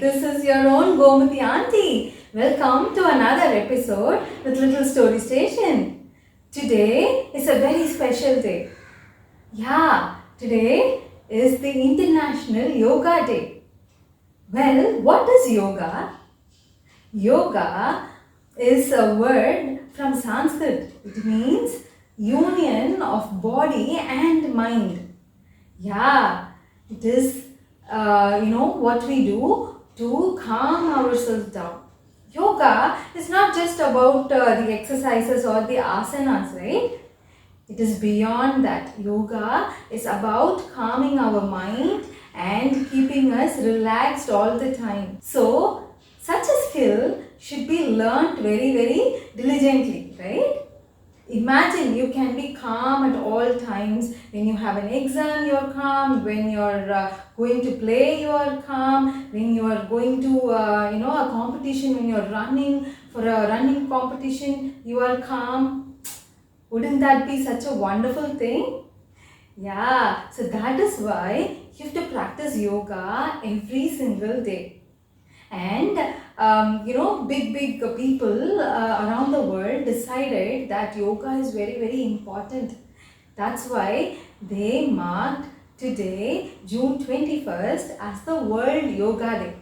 this is your own Gomati auntie. Welcome to another episode with Little Story Station. Today is a very special day. Yeah, today is the International Yoga Day. Well, what is yoga? Yoga is a word from Sanskrit. It means union of body and mind. Yeah, it is what we do to calm ourselves down. Yoga is not just about the exercises or the asanas, right? It is beyond that. Yoga is about calming our mind and keeping us relaxed all the time. So, such a skill should be learnt very, very diligently, right? Imagine you can be calm at all times. When you have an exam, you're calm. When you're going to play, you are calm. When you are going to, a competition, when you're running for a running competition, you are calm. Wouldn't that be such a wonderful thing? Yeah, so that is why you have to practice yoga every single day. And big people around the world decided that yoga is very, very important. That's why they marked today, June 21st, as the World Yoga Day,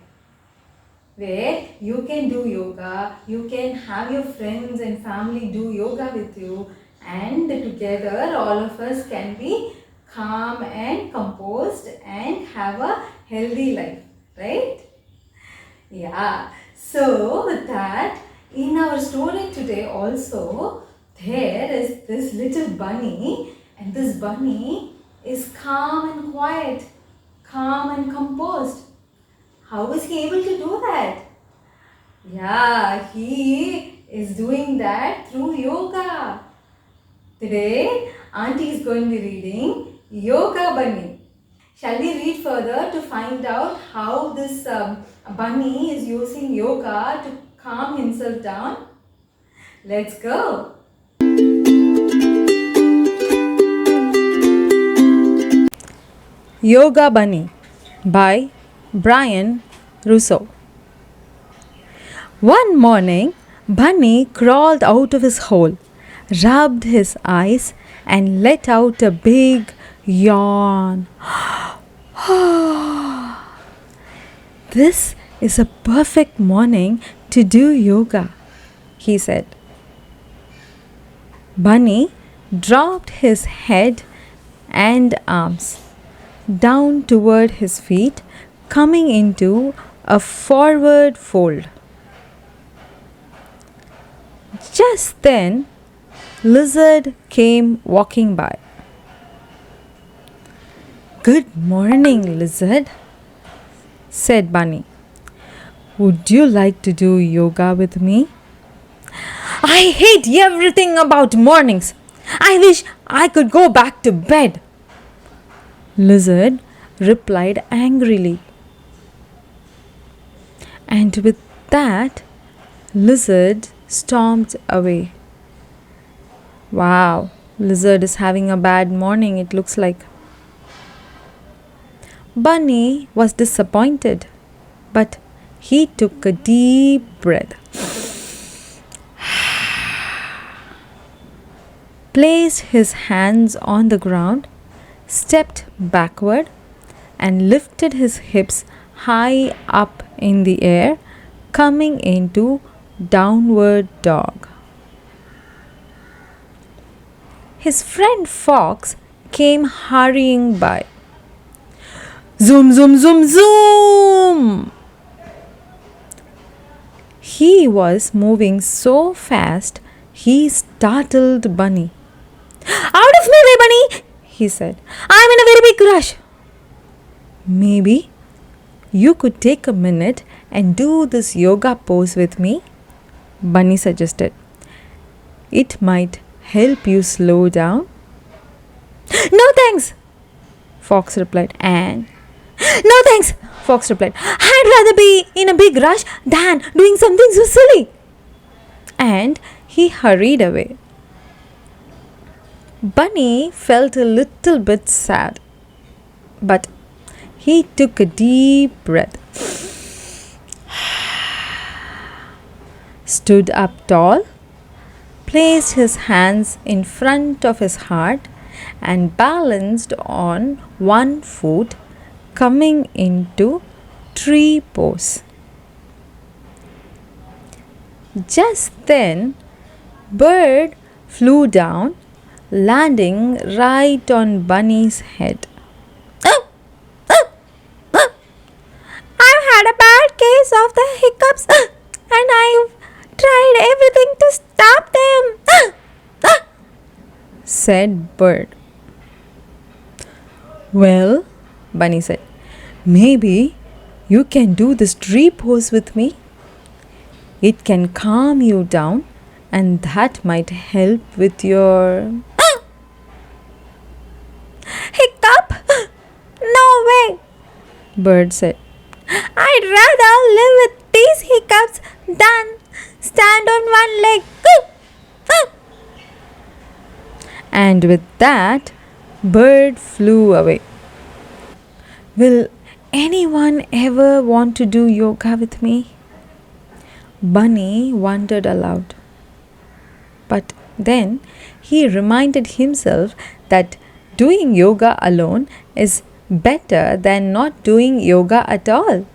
where you can do yoga, you can have your friends and family do yoga with you, and together all of us can be calm and composed and have a healthy life, right? Yeah, so with that, in our story today also, there is this little bunny, and this bunny is calm and quiet, calm and composed. How is he able to do that? Yeah, he is doing that through yoga. Today, Auntie is going to be reading Yoga Bunny. Shall we read further to find out how this bunny is using yoga to calm himself down? Let's go! Yoga Bunny by Brian Russo. One morning, Bunny crawled out of his hole, rubbed his eyes, and let out a big yawn. This is a perfect morning to do yoga, he said. Bunny dropped his head and arms down toward his feet, coming into a forward fold. Just then, Lizard came walking by. "Good morning, Lizard," said Bunny. "Would you like to do yoga with me?" "I hate everything about mornings. I wish I could go back to bed," Lizard replied angrily. And with that, Lizard stomped away. Wow, Lizard is having a bad morning, it looks like. Bunny was disappointed, but he took a deep breath, placed his hands on the ground, stepped backward, and lifted his hips high up in the air, coming into downward dog. His friend Fox came hurrying by. Zoom, zoom, zoom, zoom! He was moving so fast, he startled Bunny. "Out of my way, Bunny!" he said. "I'm in a very big rush." "Maybe you could take a minute and do this yoga pose with me," Bunny suggested. "It might help you slow down." "No thanks," Fox replied. "No thanks," Fox replied. "I'd rather be in a big rush than doing something so silly." And he hurried away. Bunny felt a little bit sad, but he took a deep breath stood up tall, placed his hands in front of his heart, and balanced on one foot, coming into tree pose. Just then, bird flew down, landing right on Bunny's head. I've had a bad case of the hiccups and I've tried everything to stop them, said Bird. Well, Bunny said, maybe you can do this tree pose with me. It can calm you down and that might help with your hiccup. No way, Bird said. I'd rather live with these hiccups than stand on one leg. And with that, Bird flew away. Will anyone ever want to do yoga with me? Bunny wondered aloud. But then he reminded himself that doing yoga alone is better than not doing yoga at all.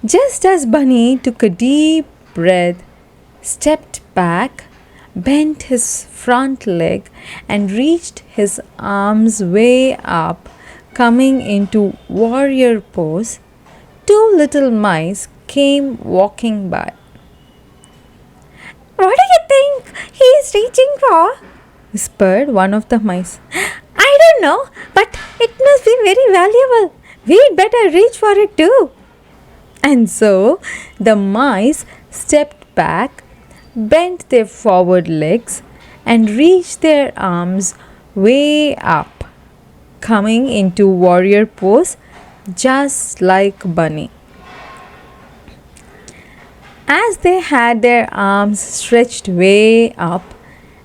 Just as Bunny took a deep breath, stepped back, bent his front leg, and reached his arms way up, coming into warrior pose, two little mice came walking by. What do you think he's reaching for? Whispered one of the mice. I don't know, but it must be very valuable. We'd better reach for it too. And so the mice stepped back, bent their forward legs, and reached their arms way up, coming into warrior pose just like Bunny. As they had their arms stretched way up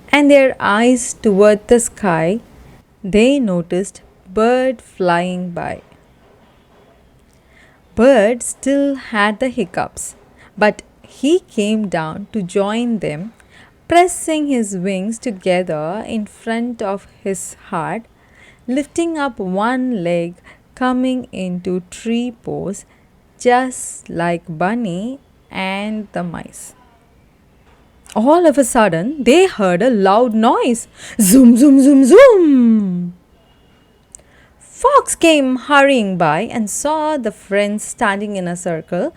and their eyes toward the sky, they noticed Bird flying by. Bird still had the hiccups, but he came down to join them, pressing his wings together in front of his heart, lifting up one leg, coming into tree pose, just like Bunny and the mice. All of a sudden, they heard a loud noise. Zoom, zoom, zoom, zoom. Fox came hurrying by and saw the friends standing in a circle,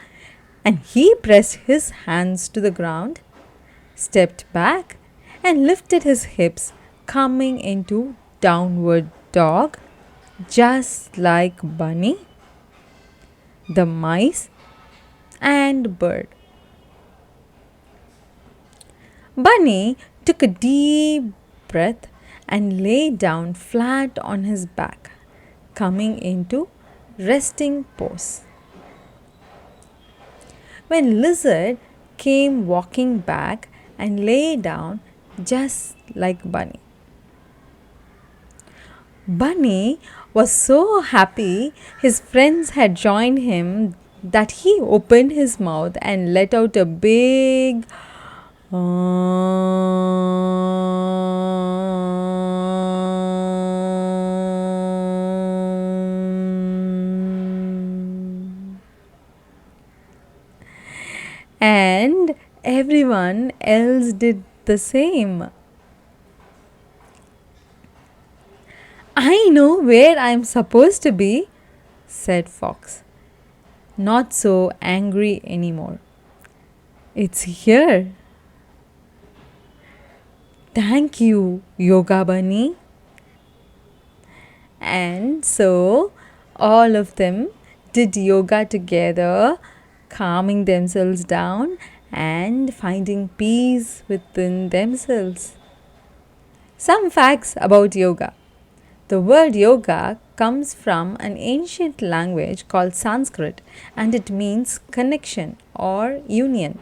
and he pressed his hands to the ground, stepped back, and lifted his hips, coming into downward dog, just like Bunny, the mice, and Bird. Bunny took a deep breath and lay down flat on his back, coming into resting pose. When Lizard came walking back and lay down just like Bunny. Bunny was so happy his friends had joined him that he opened his mouth and let out a big and everyone else did the same. I know where I'm supposed to be, said Fox, not so angry anymore. It's here. Thank you, Yoga Bunny. And so all of them did yoga together, calming themselves down and finding peace within themselves. Some facts about yoga. The word yoga comes from an ancient language called Sanskrit, and it means connection or union.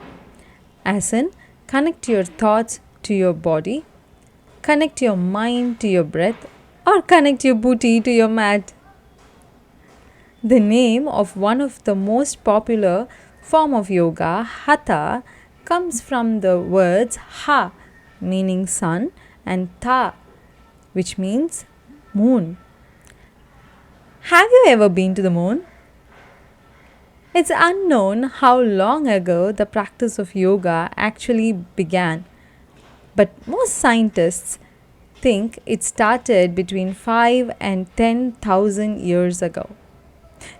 As in, connect your thoughts to your body, connect your mind to your breath, or connect your booty to your mat. The name of one of the most popular form of yoga, hatha, comes from the words ha, meaning sun, and ta, which means moon. Have you ever been to the moon? It's unknown how long ago the practice of yoga actually began, but most scientists think it started between 5 and 10,000 years ago.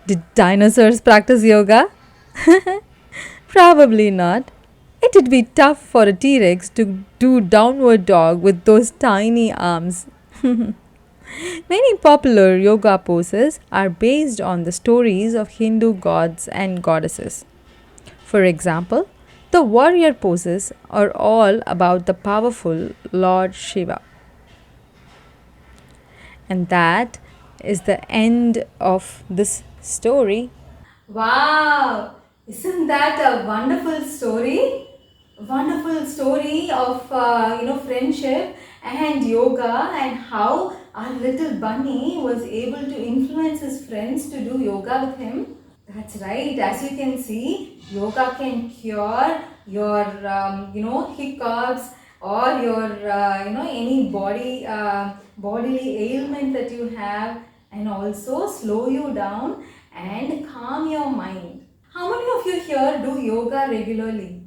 Did dinosaurs practice yoga? Probably not. It would be tough for a T Rex to do downward dog with those tiny arms. Many popular yoga poses are based on the stories of Hindu gods and goddesses. For example, the warrior poses are all about the powerful Lord Shiva. And that is the end of this story. Wow! Isn't that a wonderful story? Wonderful story of friendship and yoga, and how our little bunny was able to influence his friends to do yoga with him. That's right. As you can see, yoga can cure your hiccups, or your any bodily ailment that you have, and also slow you down and calm your mind. How many of you here do yoga regularly?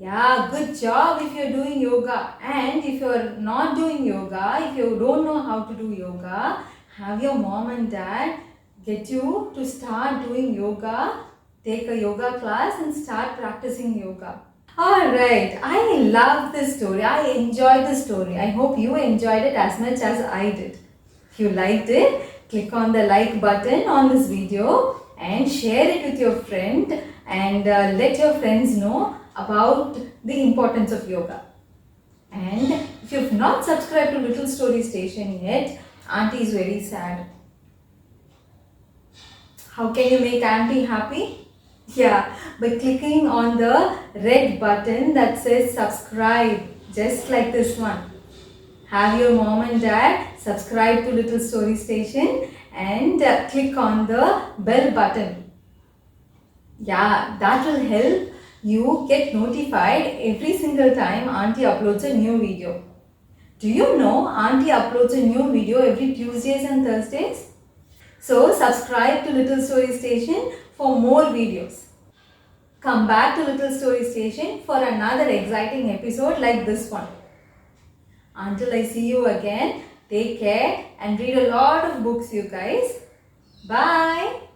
Yeah, good job if you're doing yoga. And if you're not doing yoga, if you don't know how to do yoga, have your mom and dad get you to start doing yoga. Take a yoga class and start practicing yoga. Alright, I love this story. I enjoyed the story. I hope you enjoyed it as much as I did. If you liked it, click on the like button on this video and share it with your friend, and let your friends know about the importance of yoga. And if you've not subscribed to Little Story Station yet, Auntie is very sad. How can you make Auntie happy? Yeah, by clicking on the red button that says subscribe, just like this one. Have your mom and dad subscribe to Little Story Station and click on the bell button. Yeah, that will help you get notified every single time Auntie uploads a new video. Do you know Auntie uploads a new video every Tuesdays and Thursdays? So subscribe to Little Story Station for more videos. Come back to Little Story Station for another exciting episode like this one. Until I see you again, take care and read a lot of books, you guys. Bye.